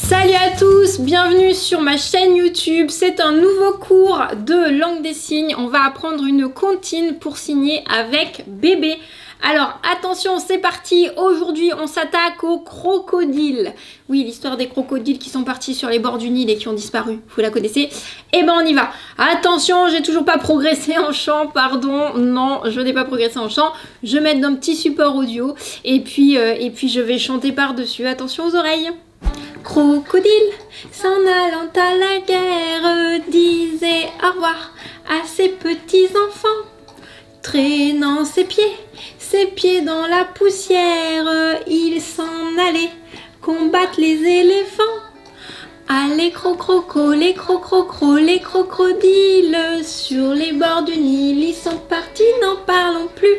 Salut à tous, bienvenue sur ma chaîne YouTube. C'est un nouveau cours de langue des signes. On va apprendre une comptine pour signer avec bébé. Alors attention, c'est parti. Aujourd'hui, on s'attaque aux crocodiles. Oui, l'histoire des crocodiles qui sont partis sur les bords du Nil et qui ont disparu. Vous la connaissez? Eh ben on y va. Attention, j'ai toujours pas progressé en chant, pardon. Non, je n'ai pas progressé en chant. Je vais mettre un petit support audio et puis je vais chanter par-dessus. Attention aux oreilles. Crocodile, s'en allant à la guerre, disait au revoir à ses petits enfants. Traînant ses pieds dans la poussière, il s'en allait combattre les éléphants. Allez crocroco, les crocrocro, les crocodiles, sur les bords du Nil, ils sont partis, n'en parlons plus.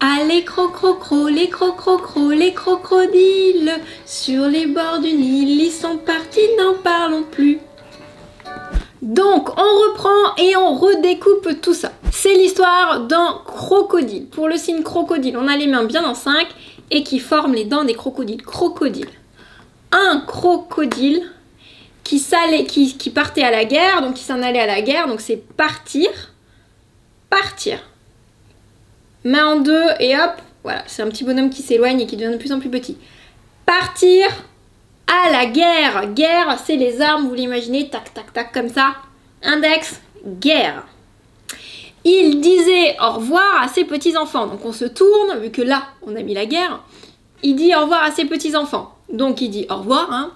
Allez crocrocro, les crocrocro, les crocodiles, sur les bords du Nil, ils sont partis, n'en parlons plus. Donc on reprend et on redécoupe tout ça. C'est l'histoire d'un crocodile. Pour le signe crocodile, on a les mains bien en 5 et qui forment les dents des crocodiles. Crocodile. Un crocodile qui partait à la guerre, donc qui s'en allait à la guerre, donc c'est partir, partir. Main en 2 et hop, voilà, c'est un petit bonhomme qui s'éloigne et qui devient de plus en plus petit. Partir à la guerre. Guerre, c'est les armes, vous l'imaginez, tac, tac, tac, comme ça. Index, guerre. Il disait au revoir à ses petits-enfants. Donc on se tourne, vu que là, on a mis la guerre. Il dit au revoir à ses petits-enfants. Donc il dit au revoir, hein.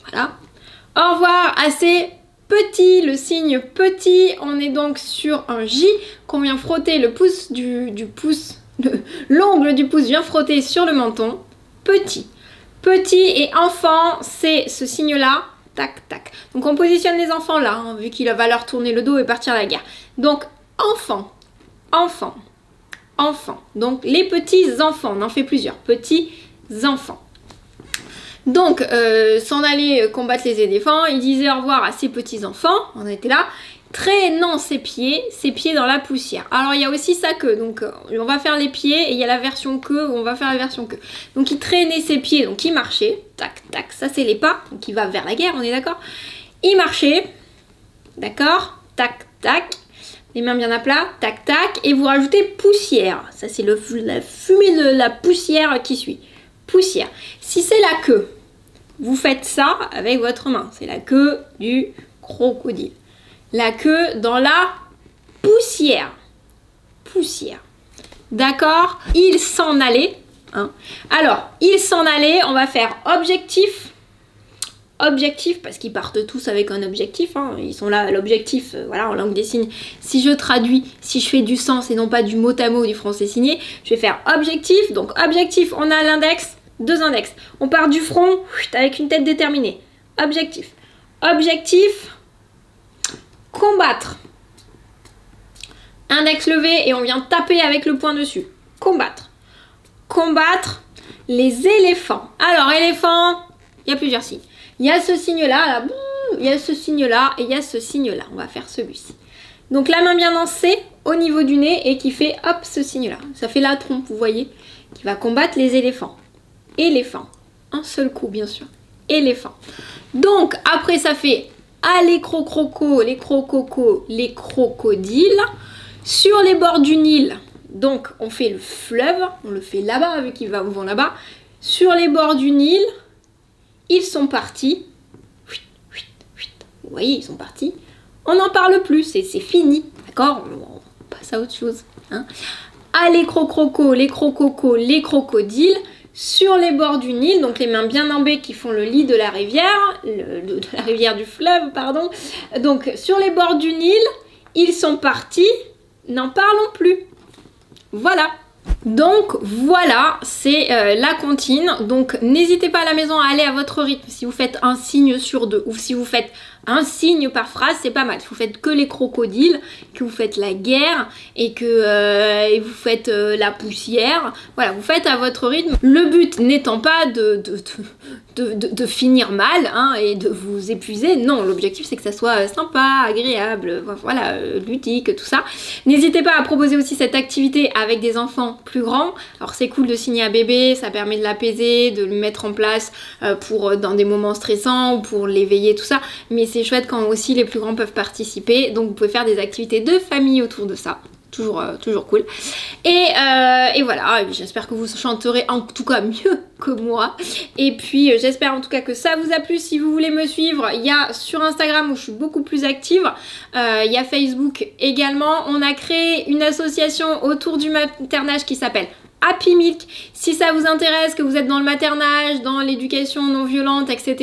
Voilà. Au revoir à ses petits, le signe petit. On est donc sur un J qu'on vient frotter le pouce du pouce. L'ongle du pouce vient frotter sur le menton. Petit. Petit et enfant, c'est ce signe-là. Tac, tac. Donc on positionne les enfants là, hein, vu qu'il va leur tourner le dos et partir à la guerre. Donc enfant, enfant, enfant. Donc les petits enfants, on en fait plusieurs. Petits enfants. Donc s'en aller combattre les éléphants, il disait au revoir à ses petits enfants, on était là. Traînant ses pieds dans la poussière. Alors il y a aussi sa queue, donc on va faire les pieds et il y a la version queue où on va faire la version queue. Donc il traînait ses pieds, donc il marchait, tac tac, ça c'est les pas, donc il va vers la guerre, on est d'accord? Il marchait, d'accord, tac tac, les mains bien à plat, tac tac, et vous rajoutez poussière, ça c'est la fumée de la poussière qui suit, poussière. Si c'est la queue, vous faites ça avec votre main, c'est la queue du crocodile. La queue dans la poussière. Poussière. D'accord? Il s'en allait. Hein. Alors, il s'en allait, on va faire objectif. Objectif, parce qu'ils partent tous avec un objectif. Hein. Ils sont là, l'objectif, voilà, en langue des signes. Si je traduis, si je fais du sens et non pas du mot à mot du français signé, je vais faire objectif. Donc, objectif, on a l'index, 2 index. On part du front avec une tête déterminée. Objectif. Objectif. Combattre. Index levé et on vient taper avec le poing dessus. Combattre. Combattre les éléphants. Alors, éléphant, il y a plusieurs signes. Il y a ce signe-là, là, il y a ce signe-là et il y a ce signe-là. On va faire celui-ci. Donc, la main bien lancée au niveau du nez et qui fait, hop, ce signe-là. Ça fait la trompe, vous voyez, qui va combattre les éléphants. Éléphant. Un seul coup, bien sûr. Éléphant. Donc, après, ça fait... Ah, les crocrocos, les crococos, les crocodiles. Sur les bords du Nil, donc on fait le fleuve, on le fait là-bas, vu qu'ils vont là-bas. Sur les bords du Nil, ils sont partis. Vous voyez, ils sont partis. On n'en parle plus, c'est fini. D'accord? On passe à autre chose. Hein. Ah, les crocrocos, les crococos, les crocodiles. Sur les bords du Nil, donc les mains bien en B qui font le lit de la rivière, de la rivière du fleuve, pardon. Donc sur les bords du Nil, ils sont partis, n'en parlons plus. Voilà. Donc voilà, c'est la comptine. Donc n'hésitez pas à la maison à aller à votre rythme. Si vous faites un signe sur 2 ou si vous faites un signe par phrase, c'est pas mal. Si vous faites que les crocodiles, que vous faites la guerre et que et vous faites la poussière, voilà, vous faites à votre rythme. Le but n'étant pas de finir mal hein, et de vous épuiser. Non, l'objectif c'est que ça soit sympa, agréable, voilà, ludique, tout ça. N'hésitez pas à proposer aussi cette activité avec des enfants plus grands. Alors c'est cool de signer à bébé, ça permet de l'apaiser, de le mettre en place pour dans des moments stressants ou pour l'éveiller, tout ça. Mais c'est chouette quand aussi les plus grands peuvent participer. Donc vous pouvez faire des activités de famille autour de ça. Toujours cool. Et voilà, j'espère que vous chanterez en tout cas mieux que moi. Et puis j'espère en tout cas que ça vous a plu. Si vous voulez me suivre, il y a sur Instagram où je suis beaucoup plus active. Il y a Facebook également. On a créé une association autour du maternage qui s'appelle Happy Milk. Si ça vous intéresse, que vous êtes dans le maternage, dans l'éducation non violente, etc.,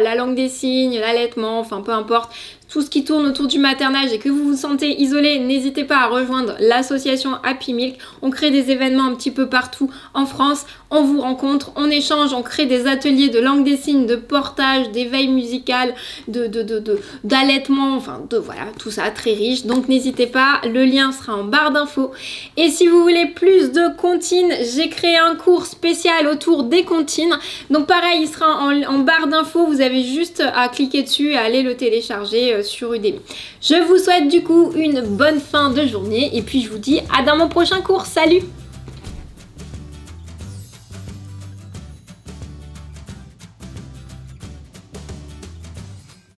la langue des signes, l'allaitement, enfin peu importe, tout ce qui tourne autour du maternage et que vous vous sentez isolé, n'hésitez pas à rejoindre l'association Happy Milk. On crée des événements un petit peu partout en France, on vous rencontre, on échange, on crée des ateliers de langue des signes, de portage, d'éveil musical, d'allaitement, enfin voilà, tout ça très riche. Donc n'hésitez pas, le lien sera en barre d'infos. Et si vous voulez plus de comptines, j'ai créé un cours spécial autour des comptines. Donc pareil, il sera en barre d'infos, vous avez juste à cliquer dessus et à aller le télécharger sur Udemy. Je vous souhaite du coup une bonne fin de journée et puis je vous dis à dans mon prochain cours. Salut!